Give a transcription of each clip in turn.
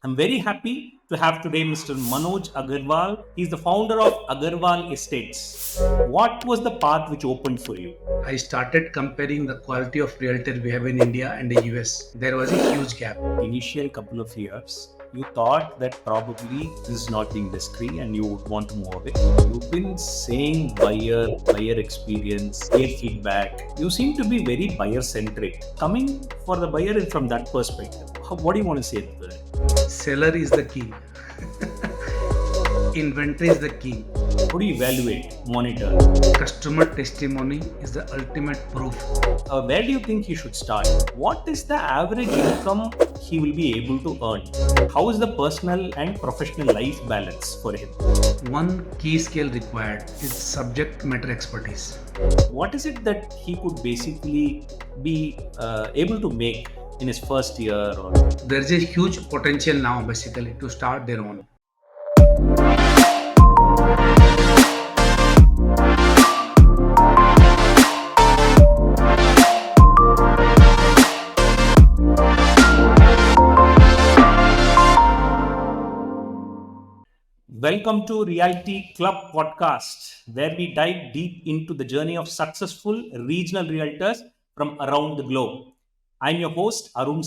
I'm very happy to have today Mr. Manoj Agarwal. He's the founder of Agarwal Estates. What was the path which opened for you? I started comparing the quality of realtor we have in India and the US. There was a huge gap. Initial couple of years, you thought that probably this is not the industry and you would want to move away. You've been saying buyer experience, buyer feedback. You seem to be very buyer centric. Coming for the buyer from that perspective, what do you want to say to that? Seller is the key. Inventory is the key. How do you evaluate, monitor? Customer testimony is the ultimate proof. Where do you think he should start? What is the average income he will be able to earn? How is the personal and professional life balance for him? One key skill required is subject matter expertise. What is it that he could basically be able to make in his first year? Or There is a huge potential now basically to start their own. welcome to Realiti.Club podcast, where we dive deep into the journey of successful regional realtors from around the globe. I'm your host, Arun.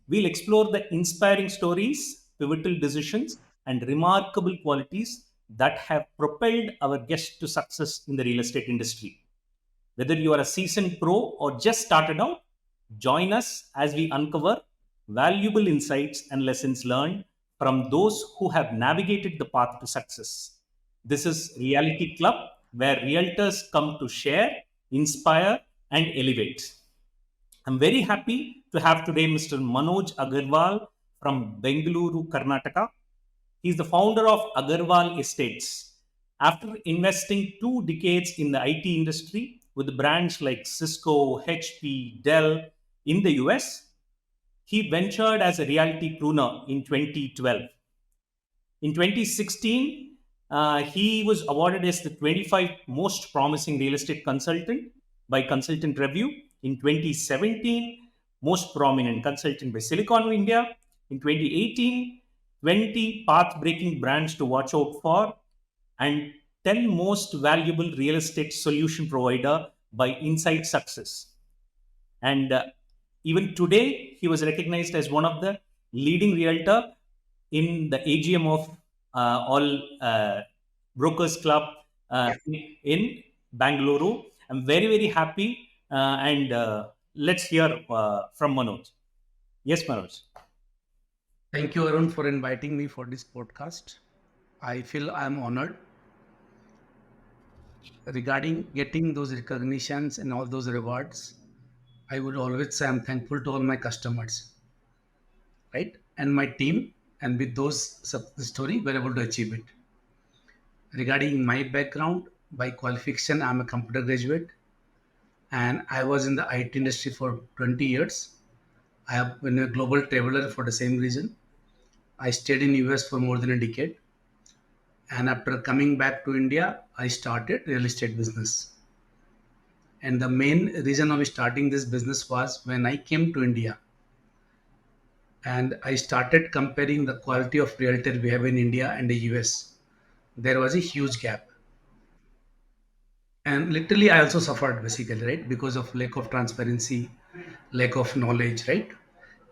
We'll explore the inspiring stories, pivotal decisions, and remarkable qualities that have propelled our guests to success in the real estate industry. Whether you are a seasoned pro or just started out, join us as we uncover valuable insights and lessons learned from those who have navigated the path to success. This is Reality Club, where realtors come to share, inspire, and elevate. I'm very happy to have today Mr. Manoj Agarwal from Bengaluru, Karnataka. He's the founder of Agarwal Estates. After investing 2 decades in the IT industry with brands like Cisco, HP, Dell in the US, he ventured as a realty pruner in 2012. In 2016, he was awarded as the 25 most promising real estate consultant by Consultant Review. In 2017, most prominent consultant by Silicon India. In 2018, 20 path breaking brands to watch out for, and 10 most valuable real estate solution provider by Insight Success. And even today, he was recognized as one of the leading realtor in the AGM of all brokers club in Bangalore. I'm very, very happy. And let's hear from Manoj. Yes, Manoj. Thank you, Arun, for inviting me for this podcast. I feel I'm honored regarding getting those recognitions and all those rewards. I would always say I'm thankful to all my customers, right? And my team. And with those story, we're able to achieve it. Regarding my background, by qualification, I'm a computer graduate and I was in the IT industry for 20 years. I have been a global traveler for the same reason. I stayed in US for more than a decade. And after coming back to India, I started real estate business. And the main reason of starting this business was when I came to India and I started comparing the quality of realtor we have in India and the US. There was a huge gap. And literally, I also suffered basically, right? Because of lack of transparency, lack of knowledge, right?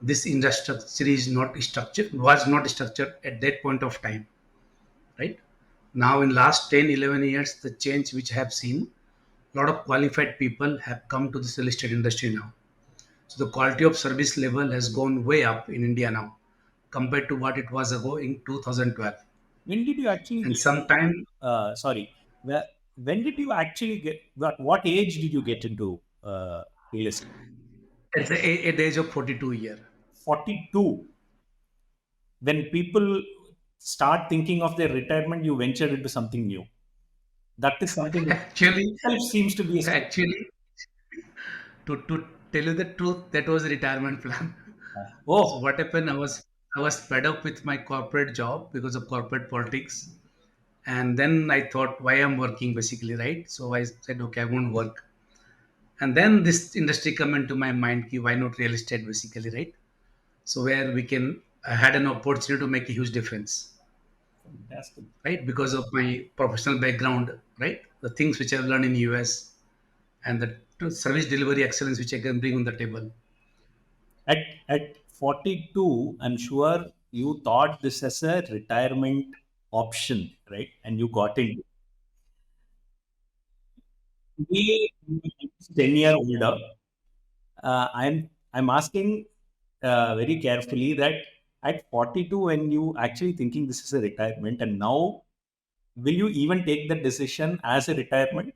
This industry is not structured, was not structured at that point of time, right? Now, in last 10, 11 years, the change which I have seen, a lot of qualified people have come to this real estate industry now. So the quality of service level has gone way up in India now compared to what it was ago in 2012. When did you actually And get? sometime Sorry. When did you actually get? What age did you get into real estate? at the age of 42 year. 42. When people start thinking of their retirement, you venture into something new. That is something that Actually, itself seems to be a actually, to tell you the truth, that was a retirement plan. So oh, what happened? I was fed up with my corporate job because of corporate politics, and then I thought, why I'm working basically, right? So I said, okay, I won't work. And then this industry come into my mind, ki why not real estate basically, right? So where we can I had an opportunity to make a huge difference, Fantastic. right? Because of my professional background, right? The things which I've learned in US and the service delivery excellence which I can bring on the table. At 42, I'm sure you thought this as a retirement option, right? And you got into it. We 10-year older. I'm asking very carefully that at 42, when you actually thinking this is a retirement, and now will you even take the decision as a retirement?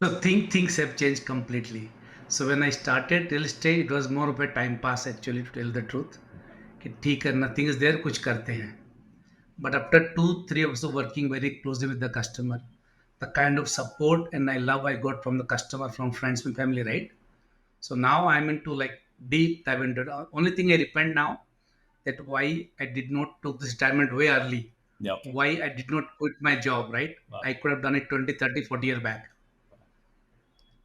So things have changed completely. So when I started real estate, it was more of a time pass actually, to tell the truth. कि ठीक है, nothing is there, कुछ करते हैं. But after 2 3 years of working very closely with the customer, the kind of support and I love I got from the customer, from friends and family, right? So now I'm into like deep dive into it. Only thing I repent now, that why I did not took this retirement way early. Yeah, okay. Why I did not quit my job, right? Wow. I could have done it 20, 30, 40 years back.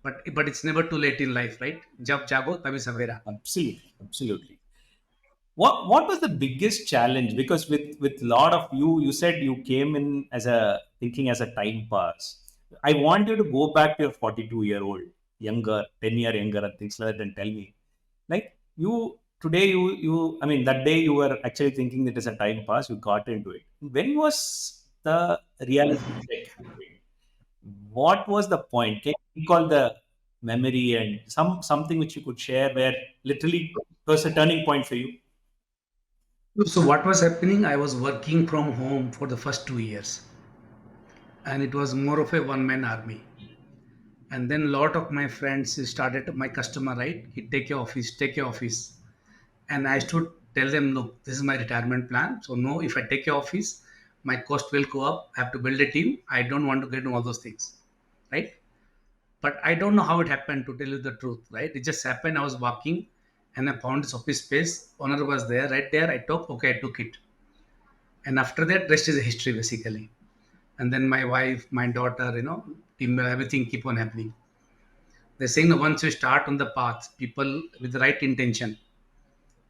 But it's never too late in life, right? जब जागो तभी सवेरा. Absolutely, absolutely. What was the biggest challenge? Because with lot of you, you said you came in as a thinking as a time pass. I want you to go back to your 42-year-old, younger, 10-year younger, and things like that, and tell me, like you today, you I mean that day you were actually thinking that is a time pass. You got into it. When was the reality check happening? What was the point? Can you recall the memory and something which you could share where literally it was a turning point for you? So what was happening? I was working from home for the first 2 years, and it was more of a one-man army. And then a lot of my friends started, my customer, right? He take your office, take your office. And I used to tell them, look, this is my retirement plan. So no, if I take your office, my cost will go up. I have to build a team. I don't want to get into all those things, right? But I don't know how it happened, to tell you the truth, right? It just happened. I was walking and I found this office space. Owner was there, right there. I took, okay, I took it. And after that, rest is a history basically. And then my wife, my daughter, team, everything keep on happening. They're saying that once you start on the path, people with the right intention,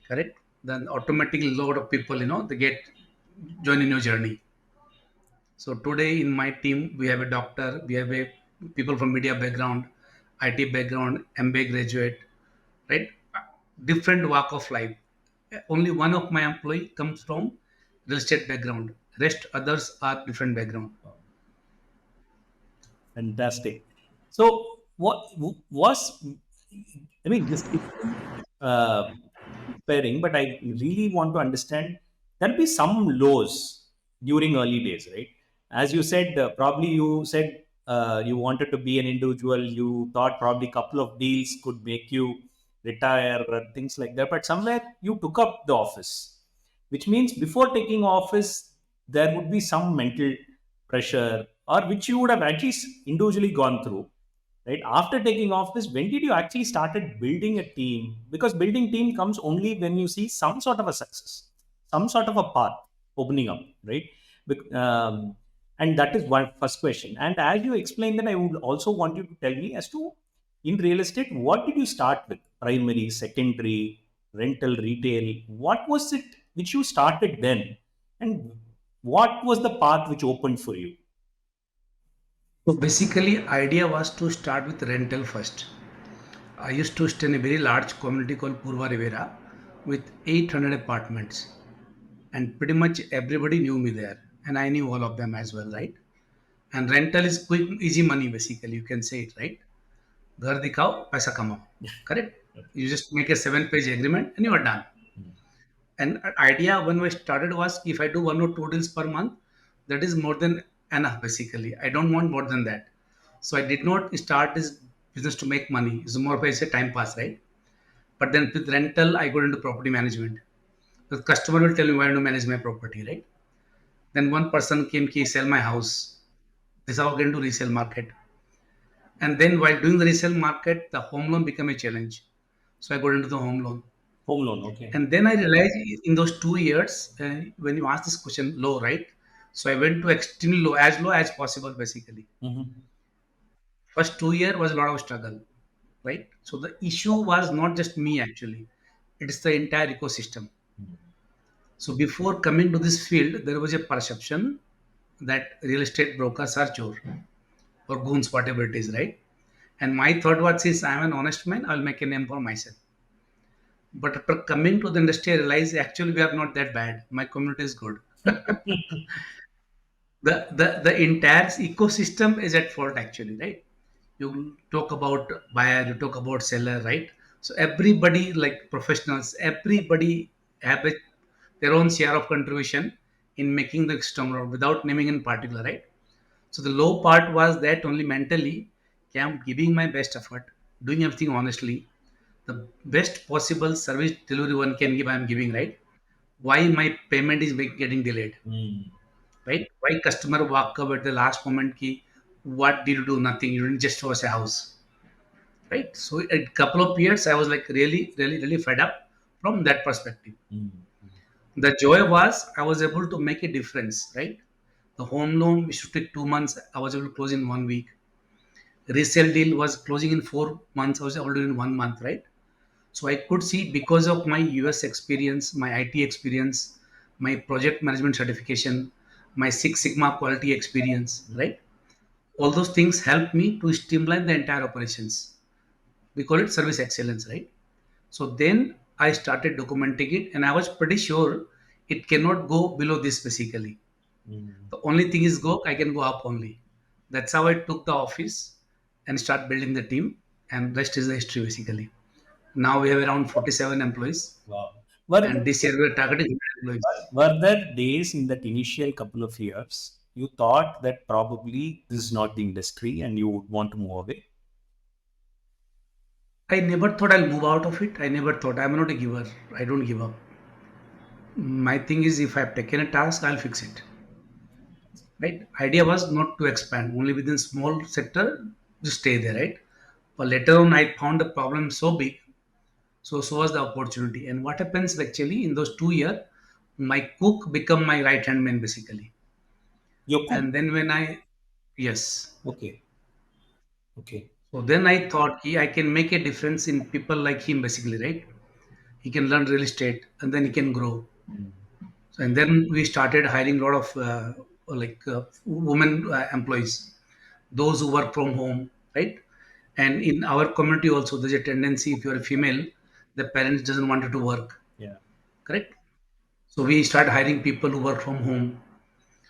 correct? Then automatically load of people, they get join in your journey. So today in my team, we have a doctor, we have a people from media background, IT background, MBA graduate, right? Different walk of life. Only one of my employee comes from real estate background. Rest others are different background. Fantastic. So, what was, I mean, this is uh, inspiring, but I really want to understand there'll be some lows during early days, right? As you said, probably you said you wanted to be an individual, you thought probably a couple of deals could make you retire or things like that, but somewhere you took up the office, which means before taking office, there would be some mental pressure or which you would have at least individually gone through, right? After taking office, when did you actually started building a team? Because building team comes only when you see some sort of a success, some sort of a path opening up, right? And that is one first question. And as you explained, then I would also want you to tell me as to in real estate, what did you start with? Primary, secondary, rental, retail. What was it which you started then? And what was the path which opened for you? So basically, idea was to start with rental first. I used to stay in a very large community called Purva Rivera with 800 apartments, and pretty much everybody knew me there, and I knew all of them as well, right? And rental is quick, easy money basically. You can say it, right? घर दिखाओ पैसा कमाओ, correct? You just make a 7 page agreement and you are done. And idea when we started was, if I do 1 or 2 deals per month, that is more than enough basically. I don't want more than that. So I did not start this business to make money. It's more of a time pass, right? But then with rental, I got into property management. The customer will tell me why to manage my property, right? Then one person came, he sell my house. This is how I get into resale market. And then while doing the resale market, the home loan became a challenge. So I got into the home loan. Home loan, okay. And then I realized in those 2 years, when you ask this question, low, right? So I went to extremely low as possible, basically. Mhm. First 2 year was a lot of struggle, right? So the issue was not just me actually. It's the entire ecosystem. So before coming to this field, there was a perception that real estate brokers are chore or goons, whatever it is, right? And my thought was, since I'm an honest man, I'll make a name for myself. But after coming to the industry, I realized actually we are not that bad. My community is good. The entire ecosystem is at fault actually, right? You talk about buyer, you talk about seller, right? So everybody, like professionals, everybody have their own share of contribution in making the system run without naming in particular, right? So the low part was that only mentally, okay, I'm giving my best effort, doing everything honestly, the best possible service delivery one can give, I'm giving, right? Why my payment is getting delayed, Mm. right? Why customer walk up at the last moment key? What did you do? Nothing. You didn't just show us a house, right? So a couple of years, I was like really, really, really fed up from that perspective. Mm. The joy was I was able to make a difference, right? The home loan which should take 2 months, I was able to close in 1 week. Resale deal was closing in 4 months, I was able to do in 1 month, right? So I could see because of my US experience, my IT experience, my project management certification, my Six Sigma quality experience, right? All those things help me to streamline the entire operations. We call it service excellence, right? So then I started documenting it, and I was pretty sure it cannot go below this basically. Mm. The only thing is go, I can go up only. That's how I took the office and start building the team, and rest is the history basically. Now we have around 47 employees, Wow. Were, and this year we are targeting 100 employees. were there days in that initial couple of years you thought that probably this is not the industry and you would want to move away? I never thought I'll move out of it. I never thought I'm not a giver. I don't give up. My thing is if I've taken a task, I'll fix it. Right? Idea was not to expand, only within small sector, to stay there, right? But later on I found the problem so big, so was the opportunity. And what happens actually in those 2 years, my cook become my right hand man basically. Your cook. And then when I yes. Okay. Okay. So then I thought I can make a difference in people like him basically, right? He can learn real estate and then he can grow. Mm. So, and then we started hiring a lot of women employees, those who work from home, right? And in our community also, there's a tendency if you're a female, the parents doesn't want you to work, Yeah. correct? So we start hiring people who work from home.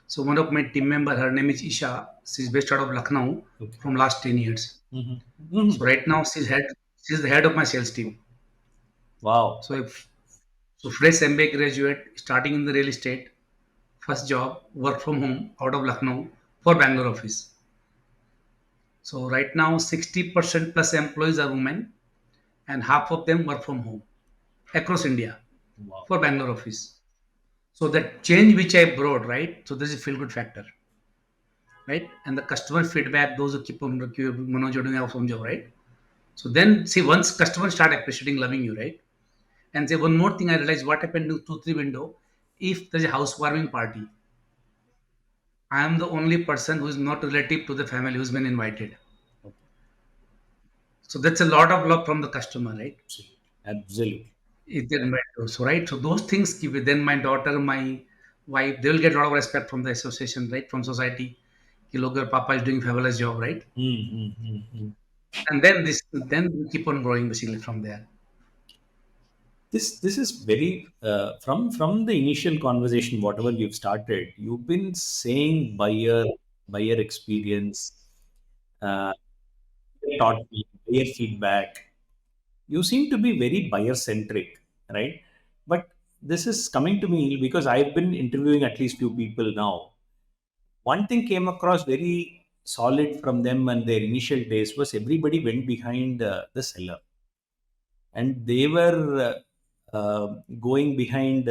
So one of my team member, her name is Isha. She's based out of Lucknow Okay. from last 10 years. Mhm. So Mhm. right now she's the head of my sales team. Wow. So if so fresh MBA graduate starting in the real estate, first job, work from home out of Lucknow for Bangalore office. So right now 60% plus employees are women and half of them work from home across India Wow. for Bangalore office. So that change which I brought, right? So there's a feel good factor, right? And the customer feedback, those who keep on Manoj you're doing awesome job, right? So then see once customers start appreciating, loving you, right? And say one more thing I realized what happened to 2-3 window. If there's a housewarming party, I am the only person who is not relative to the family who's been invited. So that's a lot of love from the customer, right? Absolutely. Absolutely. If they invite you. So right. So those things give it. Then my daughter, my wife, they will get a lot of respect from the association, right? From society. कि लोग your papa is doing fabulous job, right? Mm, mm, mm, mm. And then we keep on growing basically from there. This is very from the initial conversation, whatever we've started, you've been saying buyer experience, uh, taught me, buyer feedback. You seem to be very buyer centric, right? But this is coming to me because I've been interviewing at least few people now. One thing came across very solid from them and their initial days was everybody went behind the seller, and they were going behind,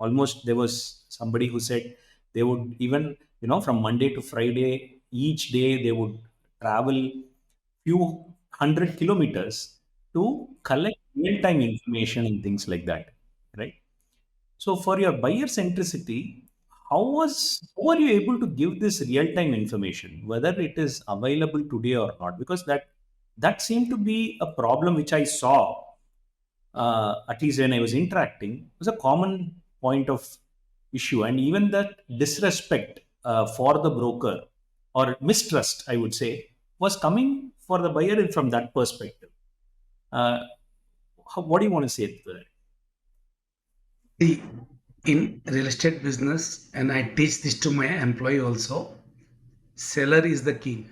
almost there was somebody who said they would even, from Monday to Friday, each day they would travel few hundred kilometers to collect real-time information and things like that, right? So for your buyer centricity, how are you able to give this real-time information, whether it is available today or not? Because that seemed to be a problem which I saw. at least when I was interacting, was a common point of issue, and even that disrespect for the broker or mistrust, I would say, was coming for the buyer from that perspective. Uh, what do you want to say to that? See, in real estate business, and I teach this to my employee also, seller is the king.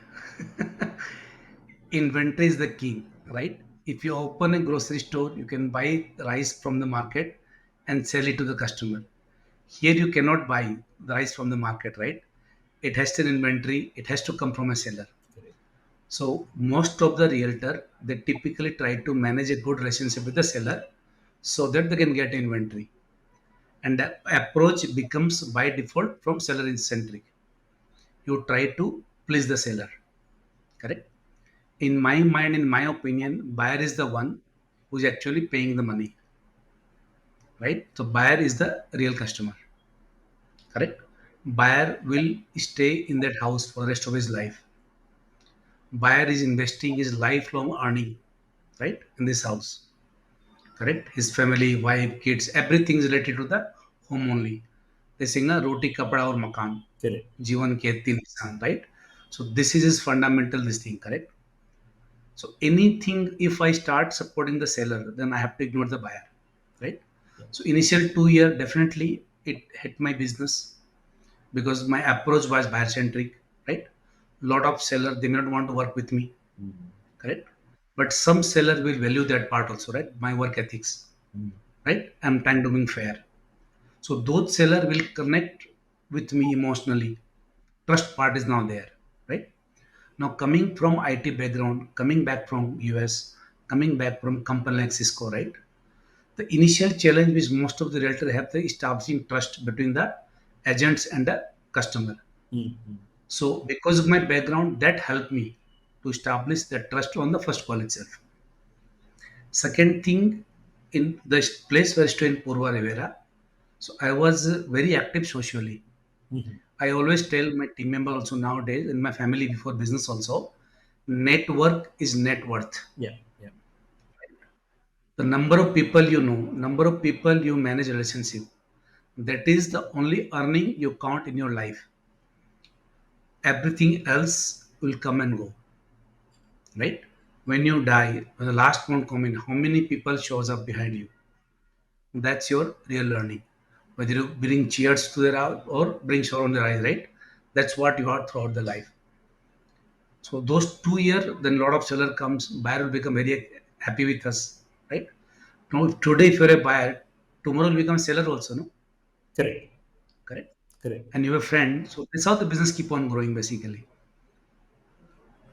Inventory is the king, right? If you open a grocery store, you can buy rice from the market and sell it to the customer. Here you cannot buy the rice from the market, right? It has an inventory, it has to come from a seller. So most of the realtor, they typically try to manage a good relationship with the seller so that they can get inventory. And the approach becomes by default from seller centric. You try to please the seller, correct? In my mind, in my opinion, buyer is the one who's actually paying the money, right? So buyer is the real customer, correct? Buyer will stay in that house for the rest of his life. Buyer is investing his lifelong earning, right, in this house, correct? His family, wife, kids, everything is related to the home only. They sing a roti, kapda, or makan, Correct. जीवन के तीन इंसान, right? So this is his fundamental this thing, correct? So anything, if I start supporting the seller, then I have to ignore the buyer, right? So initial 2 year, definitely it hit my business because my approach was buyer centric, right? Lot of seller they may not want to work with me, correct? But some seller will value that part also, right? My work ethics, right? I'm trying to be fair. So those seller will connect with me emotionally. Trust part is now there, right? Now coming from IT background, coming back from US, coming back from company like Cisco, right? The initial challenge which most of the realtor have the establishing trust between the agents and the customer. Mm-hmm. So because of my background, that helped me to establish that trust on the first call itself. Second thing, in the place where I stay in Purva Rivera, so I was very active socially. Mm-hmm. I always tell my team member also nowadays in my family before business also, network is net worth. Yeah, yeah, The number of people you know, number of people you manage relationship, that is the only earning you count in your life. Everything else will come and go, right? When you die, when the last one come in, how many people shows up behind you? That's your real learning. Whether you bring cheers to their house or bring shower on their eyes, right? That's what you are throughout the life. So those 2 years, then a lot of seller comes, buyer will become very happy with us, right? Now today if you're a buyer, tomorrow will become seller also, no? correct, Correct? correct. And you have a friend. So that's how the business keep on growing basically.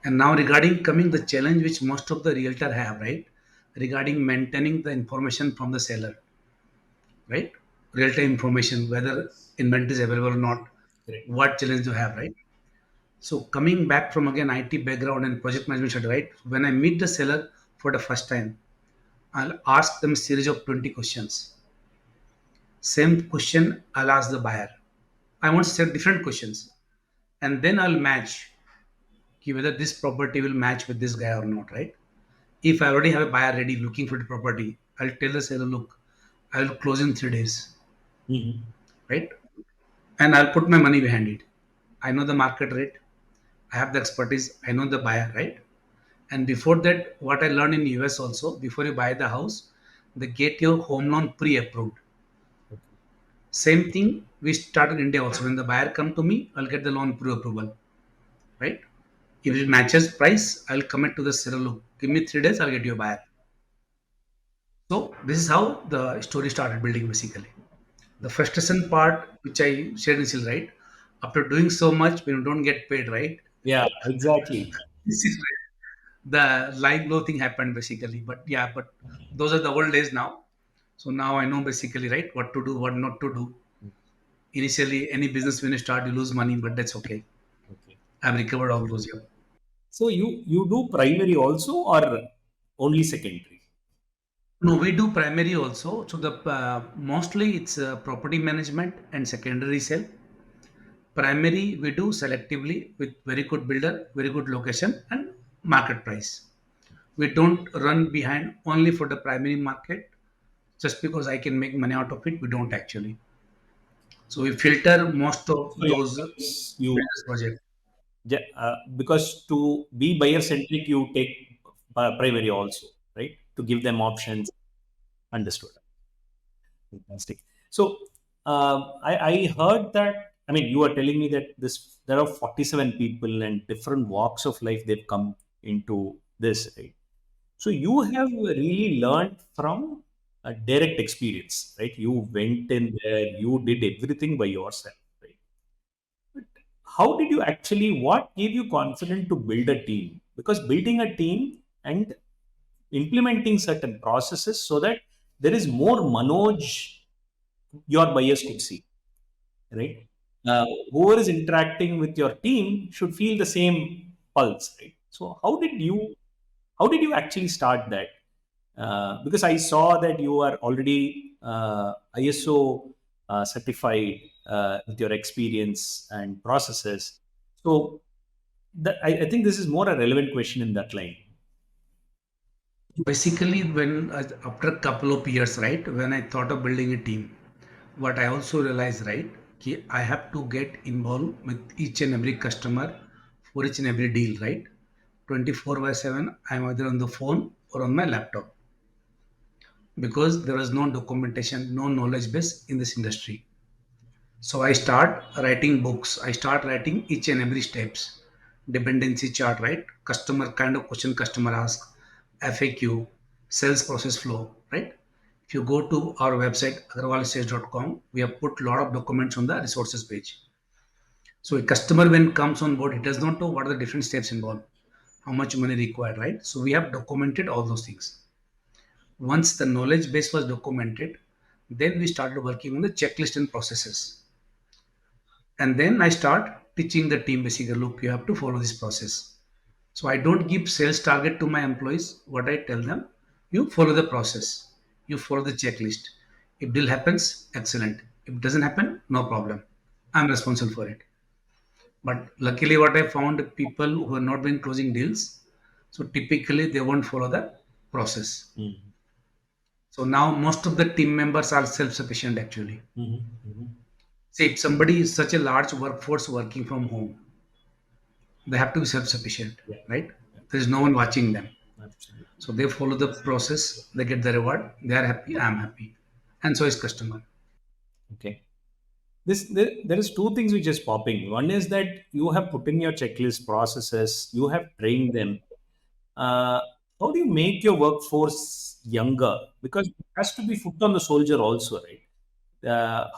And now regarding coming the challenge which most of the realtor have, right? Regarding maintaining the information from the seller, right? Real time information, whether inventory is available or not, Correct. what challenge you have, right? So coming back from again IT background and project management study, right? When I meet the seller for the first time, I'll ask them a series of 20 questions. Same question I'll ask the buyer. I want to set different questions. And then I'll match whether this property will match with this guy or not, right? If I already have a buyer ready looking for the property, I'll tell the seller, look, I'll close in 3 days, Mm-hmm. right? And I'll put my money behind it. I know the market rate, I have the expertise, I know the buyer, right? And before that, what I learned in US also, before you buy the house, they get your home loan pre-approved. Same thing we start in India also. When the buyer come to me, I'll get the loan pre-approval, right? If it matches price, I'll commit to the seller. Look, give me 3 days, I'll get you a buyer. So this is how the story started building basically. The frustration part, which I shared initially, right? After doing so much, when you don't get paid, right? Yeah, exactly. This is where the live low thing happened basically. But yeah, but those are the old days now. So now I know basically, right, what to do, what not to do. Initially, any business when you start, you lose money, but that's okay. Okay. I've recovered all those. Yeah. So you do primary also or only secondary? No, we do primary also. So the mostly it's property management and secondary sale. Primary we do selectively with very good builder, very good location and market price. We don't run behind only for the primary market. Just because I can make money out of it, we don't actually. So we filter most of So those you business projects. because to be buyer centric, you take primary also, right? To give them options. Understood. Fantastic. So I heard that. I mean, you are telling me that there are 47 people and different walks of life they've come into this, right? So you have really learned from a direct experience, right? You went in there, you did everything by yourself, right? But how did you actually, what gave you confidence to build a team? Because building a team and implementing certain processes so that there is more Manoj your buyers could see, right? Whoever is interacting with your team should feel the same pulse, right? So how did you actually start that? Because I saw that you are already ISO certified with your experience and processes. So I think this is more a relevant question in that line. Basically, when after a couple of years, right, when I thought of building a team, what I also realized, right, I have to get involved with each and every customer for each and every deal, right? 24 by 7, I'm either on the phone or on my laptop because there is no documentation, no knowledge base in this industry. So I start writing books. I start writing each and every steps, dependency chart, right? Customer kind of question customer asks, FAQ, sales process flow, right? If you go to our website agarwalsales.com, we have put a lot of documents on the resources page. So a customer when comes on board, he does not know what are the different steps involved, how much money required, right? So we have documented all those things. Once the knowledge base was documented, then we started working on the checklist and processes. And then I start teaching the team basically, look, you have to follow this process. So I don't give sales target to my employees. What I tell them, you follow the process, you follow the checklist. If deal happens, excellent. If it doesn't happen, no problem, I'm responsible for it. But luckily what I found, people who are not been closing deals, so typically they won't follow the process. Mm. So now most of the team members are self-sufficient actually. Mhm, mhm. See, if somebody is such a large workforce working from home, they have to be self-sufficient, Yeah, right? yeah, There is no one watching them. absolutely. So they follow the process, they get the reward, they are happy, I'm happy, and so is customer. Okay. There is two things which is popping. One is that you have put in your checklist processes, you have trained them. Uh, how do you make your workforce younger? Because it has to be foot on the soldier also, right?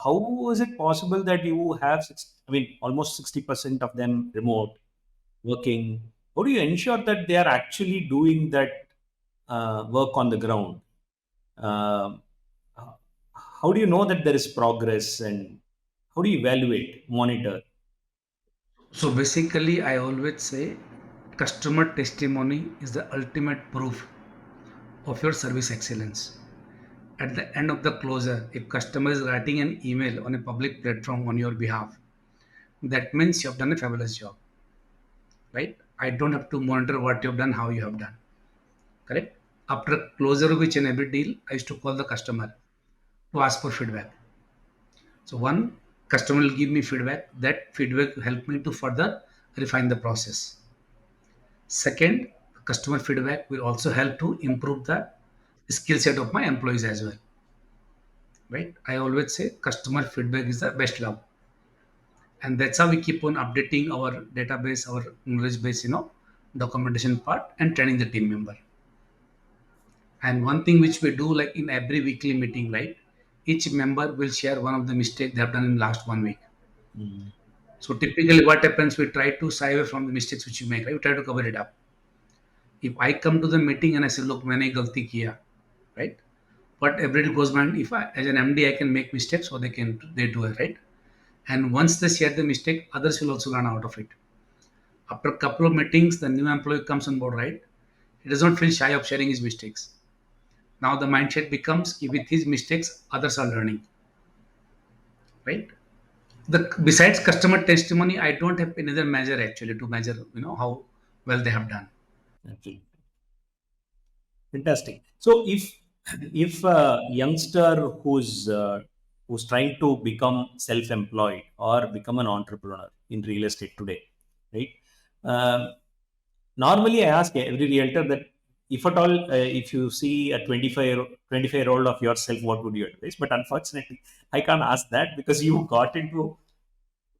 How is it possible that you have, I mean, almost 60% of them remote working? How do you ensure that they are actually doing that work on the ground? Um, how do you know that there is progress and how do you evaluate, monitor? So basically I always say customer testimony is the ultimate proof of your service excellence. At the end of the closure, if customer is writing an email on a public platform on your behalf, that means you have done a fabulous job, right? I don't have to monitor what you have done, how you have done, correct? After closure of each and every deal, I used to call the customer to ask for feedback. So one, customer will give me feedback. That feedback will help me to further refine the process. Second, customer feedback will also help to improve the skill set of my employees as well. Right? I always say customer feedback is the best love. And that's how we keep on updating our database, our knowledge base, documentation part and training the team member. And one thing which we do like in every weekly meeting, right? Each member will share one of the mistakes they have done in last 1 week. Mm. So typically what happens, we try to shy away from the mistakes which you make, right? We try to cover it up. If I come to the meeting and I say, look, मैंने गलती किया, right? But everybody goes mind, if I, as an MD, I can make mistakes, so they do it, right? And once they share the mistake, others will also learn out of it. After a couple of meetings, the new employee comes on board, right? He does not feel shy of sharing his mistakes. Now the mindset becomes, with his mistakes, others are learning, right? The besides customer testimony, I don't have another measure actually to measure, how well they have done. Absolutely. Fantastic. So, if if a youngster who's trying to become self-employed or become an entrepreneur in real estate today, right? Um Normally, I ask every realtor that if at all, if you see a 25-year-old of yourself, what would you advise? But unfortunately, I can't ask that because you got into,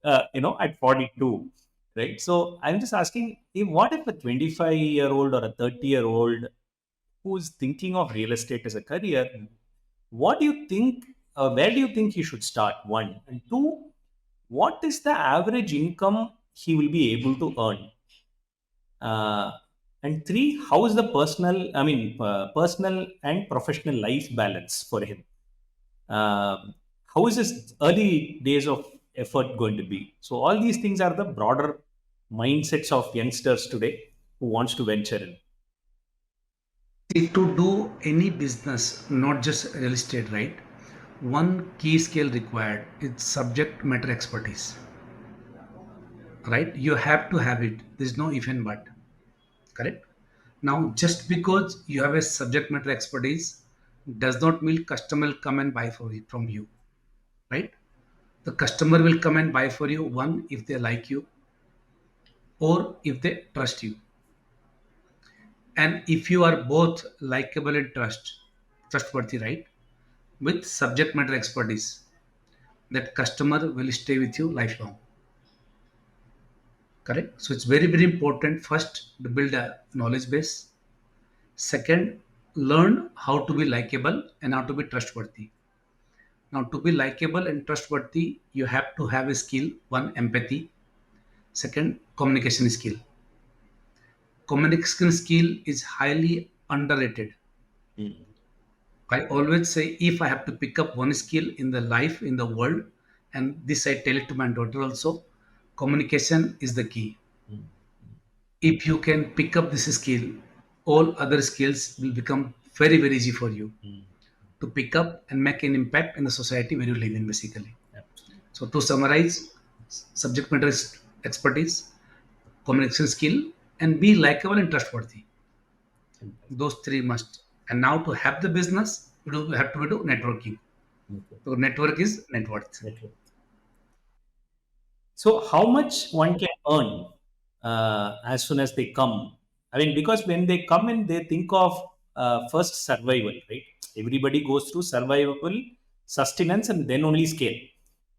at 42, right? So I'm just asking, what if a 25-year-old or a 30-year-old who's thinking of real estate as a career, what do you think, where do you think he should start? One. And two, what is the average income he will be able to earn? Uh, and three, how is the personal and professional life balance for him? How is his early days of effort going to be? So all these things are the broader mindsets of youngsters today who wants to venture in. See, to do any business, not just real estate, right? One key skill required is subject matter expertise, right? You have to have it. There's no if and but, correct? Now, just because you have a subject matter expertise does not mean customer will come and buy for it from you, right? The customer will come and buy for you, one, if they like you or if they trust you. And if you are both likable and trustworthy, right? With subject matter expertise, that customer will stay with you lifelong. Correct? So it's very, very important first to build a knowledge base. Second, learn how to be likable and how to be trustworthy. Now, to be likable and trustworthy, you have to have a skill: one, empathy; second, communication skill. Communication skill is highly underrated. Mm. I always say, if I have to pick up one skill in the life, in the world, and this I tell it to my daughter also, communication is the key. Mm. If you can pick up this skill, all other skills will become very, very easy for you Mm. to pick up and make an impact in the society where you live in, basically. Absolutely. So, to summarize, subject matter expertise, communication skill, and be likable and trustworthy. Those three must. And now, to have the business, you have to do networking. Okay. So, network is net worth. Network. So, how much one can earn as soon as they come? I mean, because when they come in, they think of first survival, right? Everybody goes through survival, sustenance, and then only scale,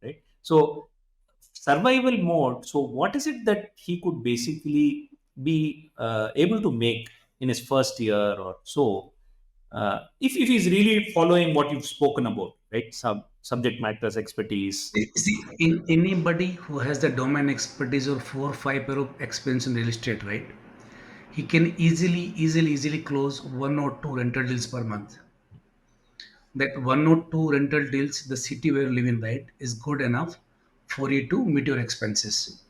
right? So, survival mode. So, what is it that he could basically be able to make in his first year or so? If he's really following what you've spoken about, right? Subject matters expertise. See, in anybody who has the domain expertise or 4 or 5 year of experience in real estate, right? He can easily close one or two rental deals per month. That one or two rental deals, the city where you live in, right, is good enough for you to meet your expenses.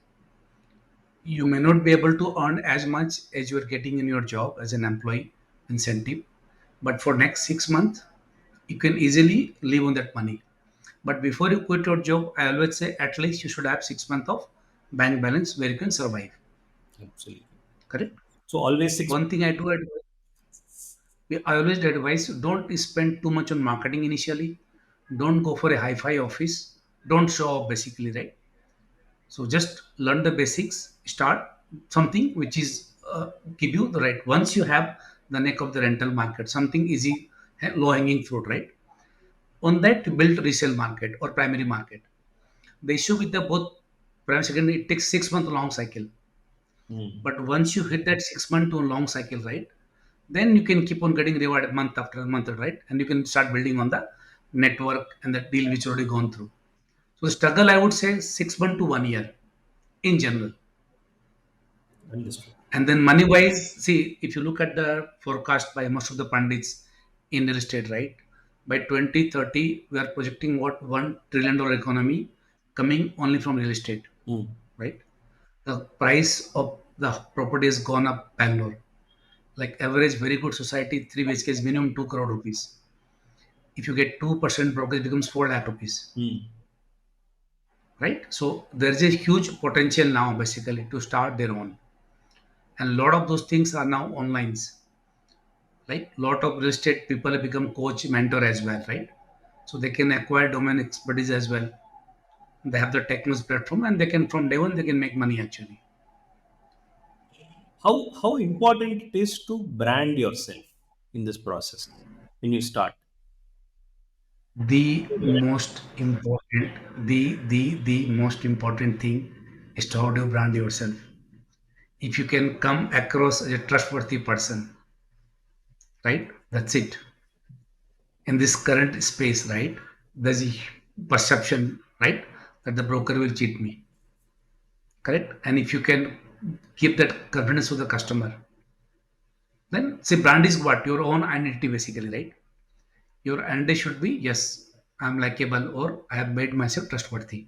You may not be able to earn as much as you are getting in your job as an employee incentive, but for next 6 months, you can easily live on that money. But before you quit your job, I always say at least you should have 6 months of bank balance where you can survive. Absolutely. Correct? So always six. One thing I always advise, don't spend too much on marketing initially. Don't go for a hi-fi office. Don't show off, basically, right? So just learn the basics. Start something which is give you the right. Once you have the neck of the rental market, something easy, low-hanging fruit, right? On that, you build resale market or primary market. The issue with the both primary secondary, it takes 6 month long cycle. Mm. But once you hit that 6 month to a long cycle, right, then you can keep on getting rewarded month after month, right? And you can start building on the network and the deal which already gone through. So struggle, I would say 6 months to 1 year in general. Understood. And then money wise, see, if you look at the forecast by most of the pundits in real estate, right? By 2030, we are projecting what $1 trillion economy coming only from real estate, Mm. right? The price of the property has gone up Bangalore. Like average very good society, 3 BHK is minimum 2 crore rupees. If you get 2% brokerage becomes 4 lakh rupees, Mm. right? So there's a huge potential now basically to start their own. And a lot of those things are now online. Like lot of real estate people have become coach, mentor as well, right? So they can acquire domain expertise as well. They have the technos platform, and they can from day one they can make money actually. How important it is to brand yourself in this process when you start? The most important, the most important thing is to how do you brand yourself. If you can come across as a trustworthy person, right? That's it. In this current space, right? There's a perception, right, that the broker will cheat me, correct? And if you can keep that confidence to the customer, then see, brand is what your own identity basically, right? Your identity should be yes, I'm likable or I have made myself trustworthy.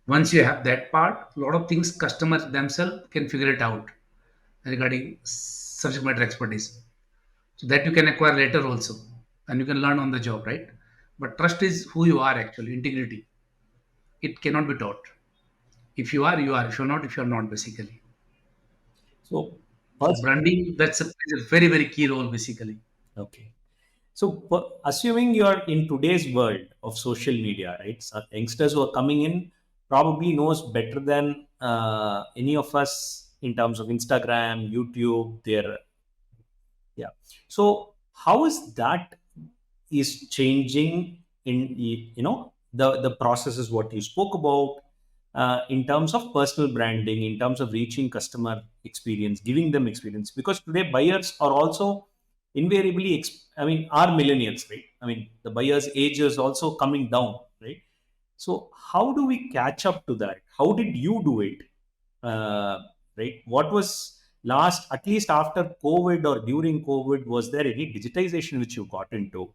Once you have that part, a lot of things customers themselves can figure it out regarding subject matter expertise. So that you can acquire later also, and you can learn on the job, right? But trust is who you are actually, integrity. It cannot be taught. If you are, you are. If you're not, if you're not, basically. So So first, branding, that's a very, very key role, basically. okay. So, assuming you're in today's world of social media, right? So youngsters who are coming in probably knows better than any of us in terms of Instagram, YouTube, their yeah. So, how is that is changing in the process is what you spoke about in terms of personal branding, in terms of reaching customer experience, giving them experience, because today buyers are also invariably I mean are millennials, right? I mean the buyers age is also coming down, right? So how do we catch up to that? How did you do it? uh, right, what was last, at least after COVID or during COVID, was there any digitization which you got into?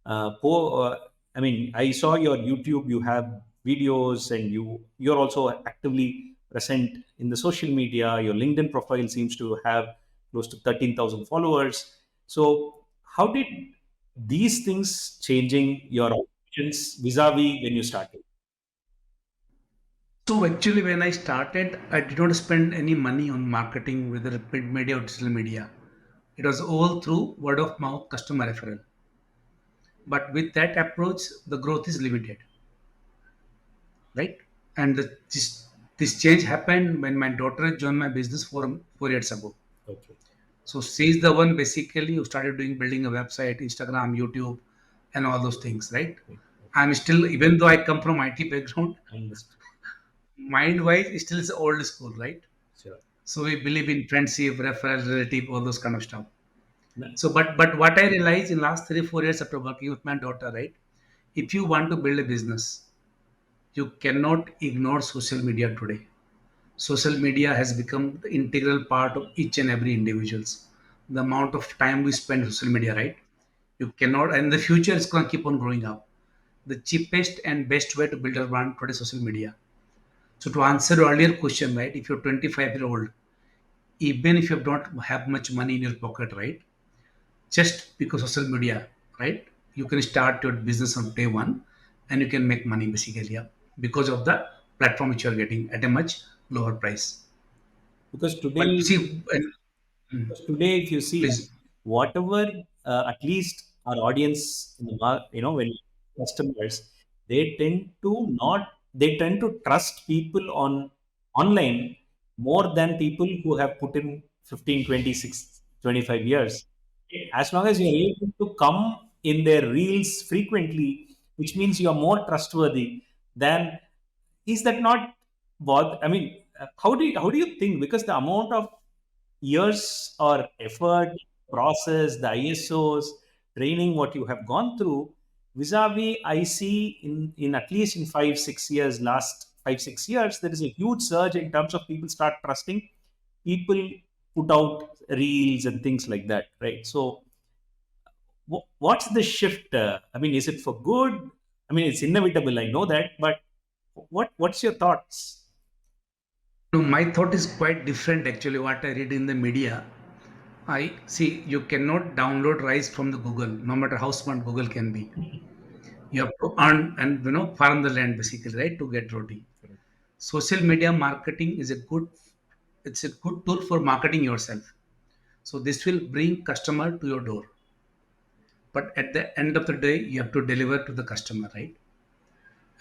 I mean, I saw your YouTube, you have videos, and you're also actively present in the social media. Your LinkedIn profile seems to have close to 13,000 followers. So how did these things changing your options vis-a-vis when you started? So actually, when I started, I did not spend any money on marketing, whether print media or digital media. It was all through word of mouth customer referral. But with that approach, the growth is limited, right? And this change happened when my daughter joined my business 4 years ago. Okay. So she's the one basically who started doing building a website, Instagram, YouTube, and all those things, right? Okay. I'm still, even though I come from IT background, Understood. mind wise, still is old school, right? Sure. So we believe in friendship, referral, relative, all those kind of stuff. No. So, but what I realized in last 3 4 years after working with my daughter, right? If you want to build a business, you cannot ignore social media today. Social media has become the integral part of each and every individual's. The amount of time we spend on social media, right? You cannot, and the future is going to keep on growing up. The cheapest and best way to build a brand today is social media. So to answer your earlier question, right? If you're 25-year-old, even if you don't have much money in your pocket, right? Just because social media, right? You can start your business on day one, and you can make money basically, yeah, because of the platform which you are getting at a much lower price. Because But today, see, because today, if you see, please. whatever, at least our audience, in the when customers, they tend to trust people on online more than people who have put in 15, 26, 25 years. As long as you're able to come in their reels frequently, which means you're more trustworthy, then is that not what I mean? How do you think? Because the amount of years or effort, process, the ISOs, training, what you have gone through, vis-a-vis, I see in at least in 5 6 years, last 5 6 years, there is a huge surge in terms of people start trusting. People put out reels and things like that, right? So, what's the shift? I mean, is it for good? I mean, it's inevitable. I know that, but what's your thoughts? No, my thought is quite different actually. What I read in the media, I see you cannot download rice from the Google, no matter how smart Google can be. You have to earn and farm the land basically, right, to get roti. Social media marketing is a good, it's a good tool for marketing yourself. So this will bring customer to your door. But at the end of the day, you have to deliver to the customer, right?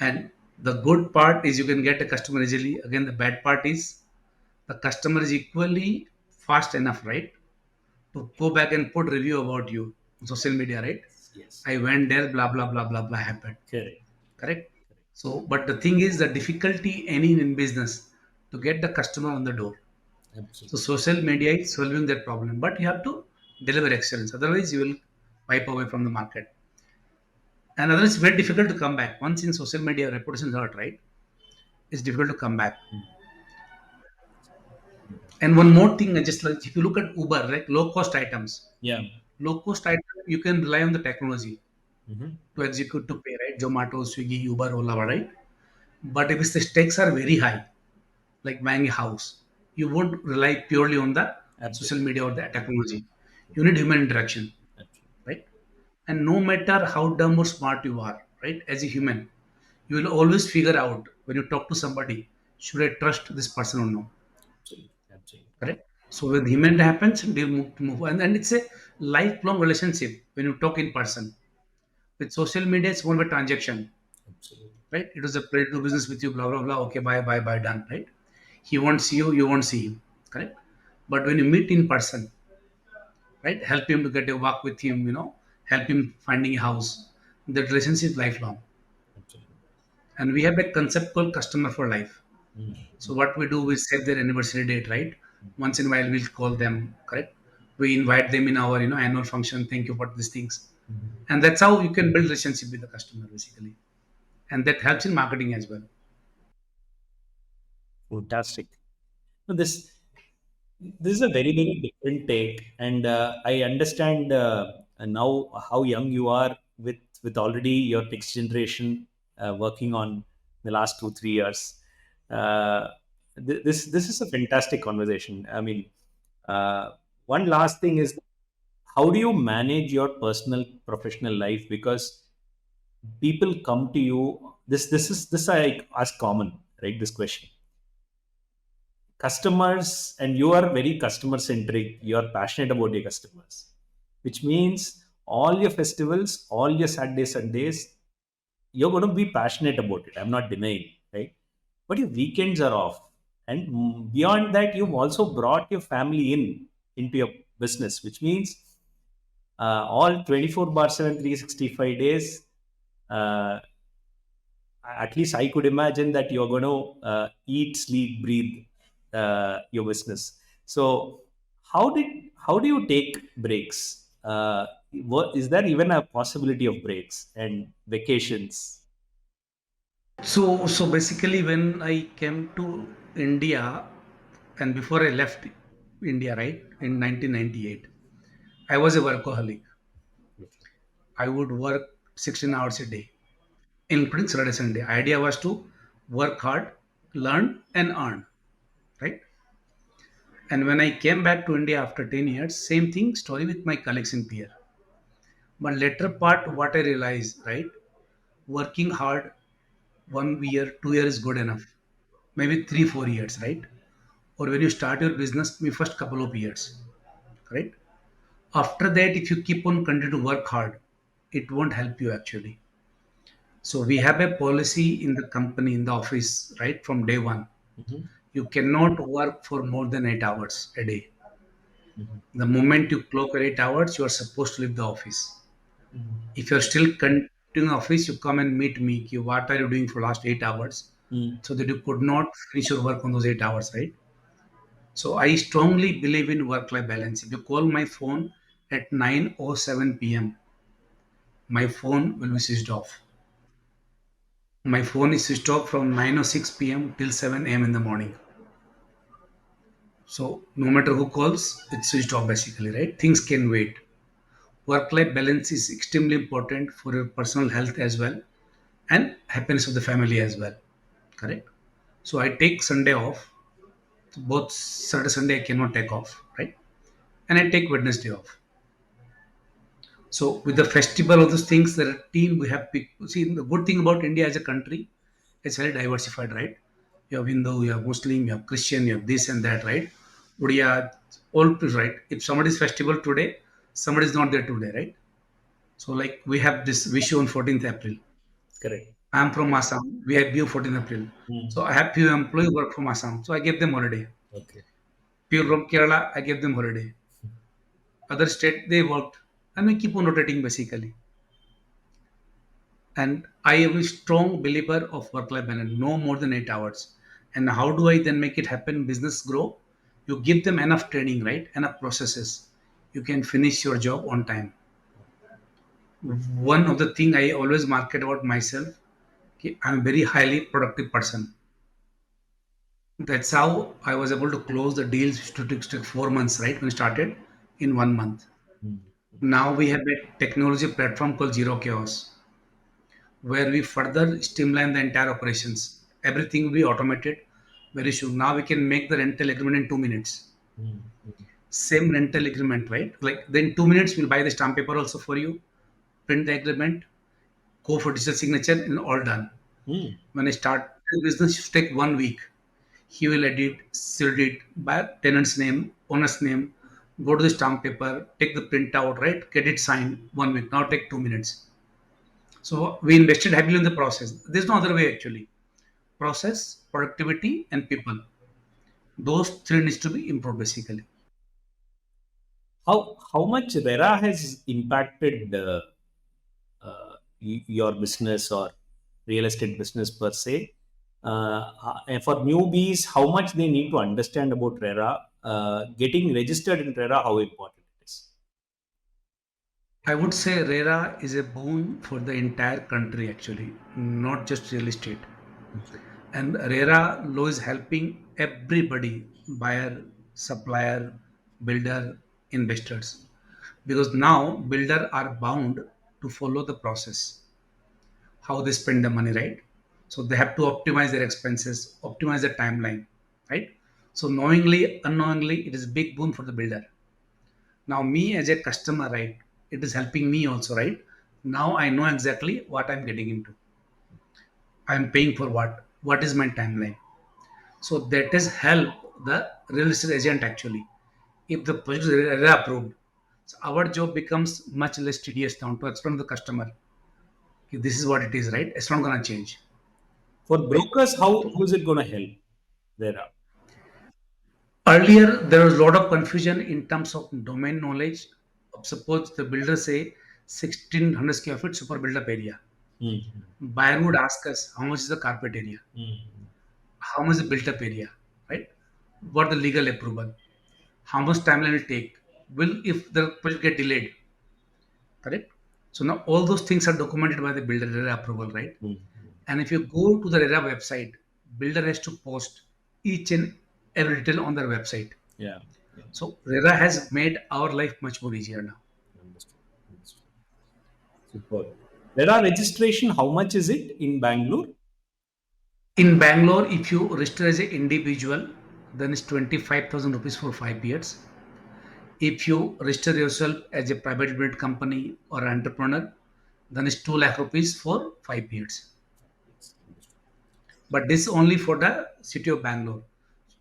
And the good part is you can get a customer easily. Again, the bad part is the customer is equally fast enough, right? To go back and put review about you on social media, right? Yes. I went there, blah blah blah blah blah happened. Correct. Correct. So, but the thing is the difficulty any in business to get the customer on the door. So Absolutely. social media is solving that problem, but you have to deliver excellence. Otherwise, you will wipe away from the market. And otherwise, it's very difficult to come back. Once in social media, reputation is hurt, right? It's difficult to come back. And one more thing, I just like if you look at Uber, like low cost items, Yeah. low cost item you can rely on the technology Mm-hmm. to execute to pay, right? Zomato, Swiggy, Uber, Ola, right? But if the stakes are very high, like buying a house, you won't rely purely on the social Absolutely. media or the technology. You need human interaction, Absolutely. right? And no matter how dumb or smart you are, right, as a human, you will always figure out when you talk to somebody, should I trust this person or no? Absolutely. Absolutely. Correct? So when human happens, they move. And it's a lifelong relationship when you talk in person. With social media, it's more of a transaction, Absolutely. right? It was a play to business with you, blah blah blah. Okay, bye bye bye, done, right? He won't see you, you won't see him, correct? But when you meet in person, right, help him to get a walk with him, help him finding a house. The relationship is lifelong, Absolutely. and we have a concept called customer for life. Mm-hmm. So what we do, we set their anniversary date, right? Once in a while, we'll call them, correct? We invite them in our annual function. Thank you for these things, Mm-hmm. and that's how you can build relationship with the customer basically, and that helps in marketing as well. Fantastic. No, this is a very very different take, and I understand now how young you are with already your next generation working on the last 2 3 years. Uh, this is a fantastic conversation. I mean, uh, one last thing is, how do you manage your personal professional life? Because people come to you, this I ask common, right? This question, customers, and you are very customer centric, you are passionate about your customers, which means all your festivals, all your Saturday Sundays, you're going to be passionate about it, I'm not denying, right? But your weekends are off, and beyond that you've also brought your family into your business, which means all 24 bar 7 365 days, uh, at least I could imagine that you're going to eat, sleep, breathe your business. So, how do you take breaks? Is there even a possibility of breaks and vacations? So basically, when I came to India, and before I left India, right, in 1998, I was a workaholic. I would work 16 hours a day, including Saturday, Sunday. Idea was to work hard, learn, and earn, right? And when I came back to India after 10 years, same thing, story with my colleagues in peer. But later part, what I realized, right, working hard 1 year, 2 years is good enough. Maybe 3, 4 years, right? Or when you start your business, maybe first couple of years, right? After that, if you keep on continue to work hard, it won't help you actually. So we have a policy in the company, in the office, right, from day one. Mhm, You cannot work for more than 8 hours a day. mhm, The moment you clock your 8 hours, you are supposed to leave the office. mhm, If you're still continuing office, you come and meet me. Ki, what are you doing for last 8 hours? mm. So that you could not finish your work on those 8 hours, right? So I strongly believe in work-life balance. If you call my phone at 9:07 p.m., my phone will be switched off. My phone is switched off from 9:06 p.m. till 7 a.m. in the morning. So no matter who calls, it's switched off basically, right? Things can wait. Work-life balance is extremely important for your personal health as well and happiness of the family as well. Correct? So I take Sunday off. Both Saturday Sunday I cannot take off, right? And I take Wednesday off. So with the festival of those things, there are team we have people. See, the good thing about India as a country, it's very diversified, right? You have Hindu, you have Muslim, you have Christian, you have this and that, right? Odia, all right. If somebody's festival today, somebody's not there today, right? So like we have this Vishu on 14th April. Correct. I'm from Assam. We have BU 14th April. Hmm. So I have few employee work from Assam. So I gave them holiday. Okay. Few from Kerala, I gave them holiday. Other state they worked. And we keep on rotating basically. And I am a strong believer of work-life balance, no more than 8 hours. And how do I then make it happen? Business grow. You give them enough training, right? Enough processes. You can finish your job on time. One of the thing I always market about myself, okay, I'm a very highly productive person. That's how I was able to close the deals which took 4 months, right? When I started in 1 month. Hmm. Now we have a technology platform called Zero Chaos, where we further streamline the entire operations. Everything will be automated very soon. Now we can make the rental agreement in 2 minutes. Hmm. Same rental agreement, right? Like then 2 minutes we'll buy the stamp paper also for you, print the agreement, go for digital signature, and all done. Hmm. When I start the business, it take 1 week. He will edit, seal it by tenant's name, owner's name, go to the stamp paper, take the printout, right? Get it signed 1 week. Now take 2 minutes. So we invested heavily in the process. There's no other way actually. Process, productivity, and people. Those three needs to be improved basically. How much RERA has impacted your business or real estate business per se? And for newbies, how much they need to understand about RERA? Getting registered in RERA, how important it is? I would say RERA is a boon for the entire country actually, not just real estate. Okay. And RERA law is helping everybody, buyer, supplier, builder, investors. Because now builder are bound to follow the process, how they spend the money, right? So they have to optimize their expenses, optimize the timeline, right? So knowingly, unknowingly, it is a big boon for the builder. Now me as a customer, right? It is helping me also, right? Now I know exactly what I'm getting into. I'm paying for what? What is my timeline? So that is help the real estate agent actually. If the project is approved, so our job becomes much less tedious now to explain to the customer. Okay, this is what it is, right? It's not gonna change, For right? brokers, how is it going to help RERA? Earlier, there was a lot of confusion in terms of domain knowledge. Suppose the builder say 1600 square feet super build up area. Hmm. Buyer would ask us how much is the carpet area, Hmm. how much is the built up area, right? What the legal approval, how much timeline will take, will if the project get delayed, correct? So now all those things are documented by the builder RERA approval, right? Hmm. And if you go to the RERA website, builder has to post each and every detail on their website. Yeah. Yeah. So RERA has made our life much more easier now. Understood. Understood. Super. RERA registration, how much is it in Bangalore? In Bangalore, if you register as an individual, then it's 25,000 rupees for 5 years. If you register yourself as a private limited company or entrepreneur, then it's 2 lakh rupees for 5 years. Yes. Understood. But this is only for the city of Bangalore.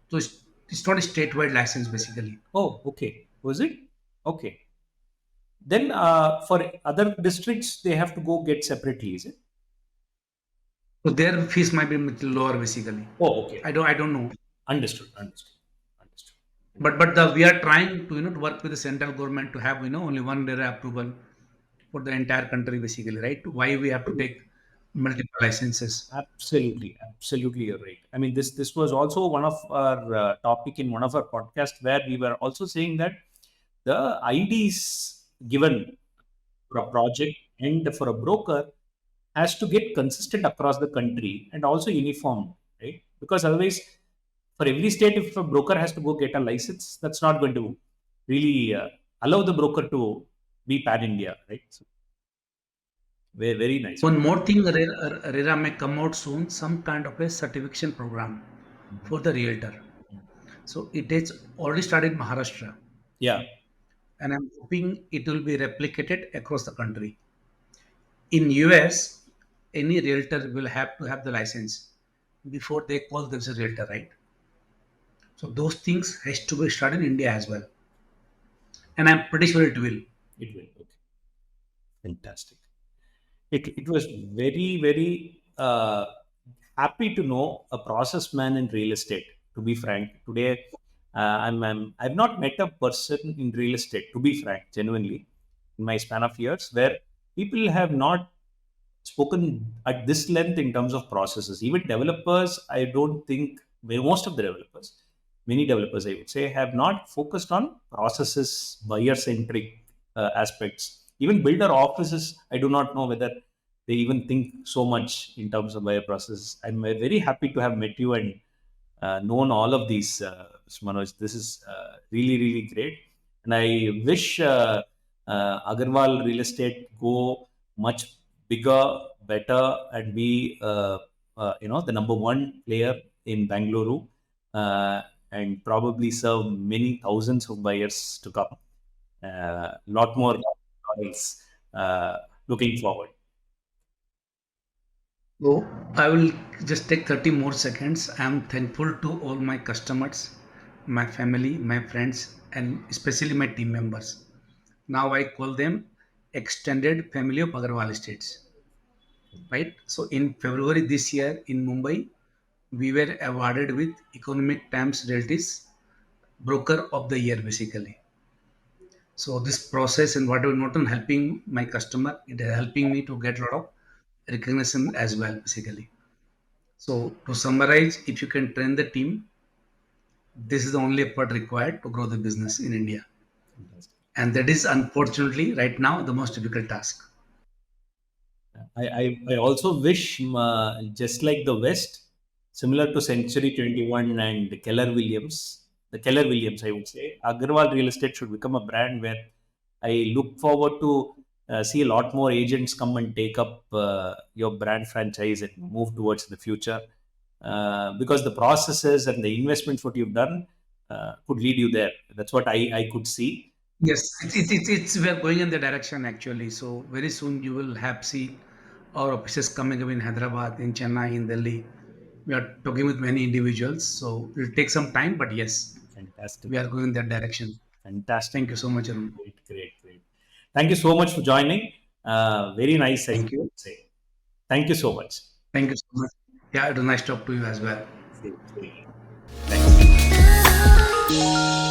So it's not a statewide license basically. Oh, okay. Was it? Okay. Then for other districts, they have to go get separately, is it? So their fees might be a little lower basically. Oh, okay. I don't know. Understood. Understood. Understood. But we are trying to to work with the central government to have only one RERA approval for the entire country basically, right? Why we have to take multiple licenses? Absolutely, absolutely, you're right. I mean, this was also one of our topic in one of our podcasts where we were also saying that the IDs given for a project and for a broker has to get consistent across the country and also uniform, right? Because otherwise, for every state, if a broker has to go get a license, that's not going to really allow the broker to be pan India, right? So, very, very nice. One more thing, RERA may come out soon, some kind of a certification program Mhm. for the realtor. So it is already started in Maharashtra, Yeah. and I'm hoping it will be replicated across the country. In US, any realtor will have to have the license before they call themselves a realtor, right? So those things has to be started in India as well, and I'm pretty sure it will. It will. Okay. Fantastic. It was very, very happy to know a process man in real estate. To be frank, today I've not met a person in real estate. To be frank, genuinely, in my span of years, where people have not spoken at this length in terms of processes. Even developers, I don't think most of the developers, many developers, I would say, have not focused on processes, buyer centric aspects. Even builder offices, I do not know whether they even think so much in terms of buyer processes. I'm very happy to have met you and known all of these, Manoj. This is really, really great. And I wish Agarwal Real Estate go much bigger, better, and be the number one player in Bangalore, and probably serve many thousands of buyers to come. Lot more models looking forward. So I will just take 30 more seconds. I'm thankful to all my customers, my family, my friends, and especially my team members. Now I call them extended family of Agarwal Estates. Right? So in February this year in Mumbai, we were awarded with Economic Times Realty's Broker of the Year basically. So this process and whatever not only helping my customer, it is helping me to get a lot of recognition as well basically. So to summarize, if you can train the team, this is the only effort required to grow the business in India. Fantastic. And that is unfortunately right now the most difficult task. I also wish, just like the West, similar to Century 21 and Keller Williams, I would say, Agarwal Real Estate should become a brand where I look forward to see a lot more agents come and take up your brand franchise and move towards the future. Because the processes and the investments what you've done could lead you there. That's what I could see. Yes, it's we are going in the direction actually. So very soon you will have see our offices coming up in Hyderabad, in Chennai, in Delhi. We are talking with many individuals, so it will take some time, but yes, Fantastic. we are going in that direction. Fantastic. Thank you so much, Arun. Great, great, great. Thank you so much for joining. Very nice session, Thank I you. would say. Thank you so much. Thank you so much. Yeah, it was nice to talk to you as well. Same here. Thanks.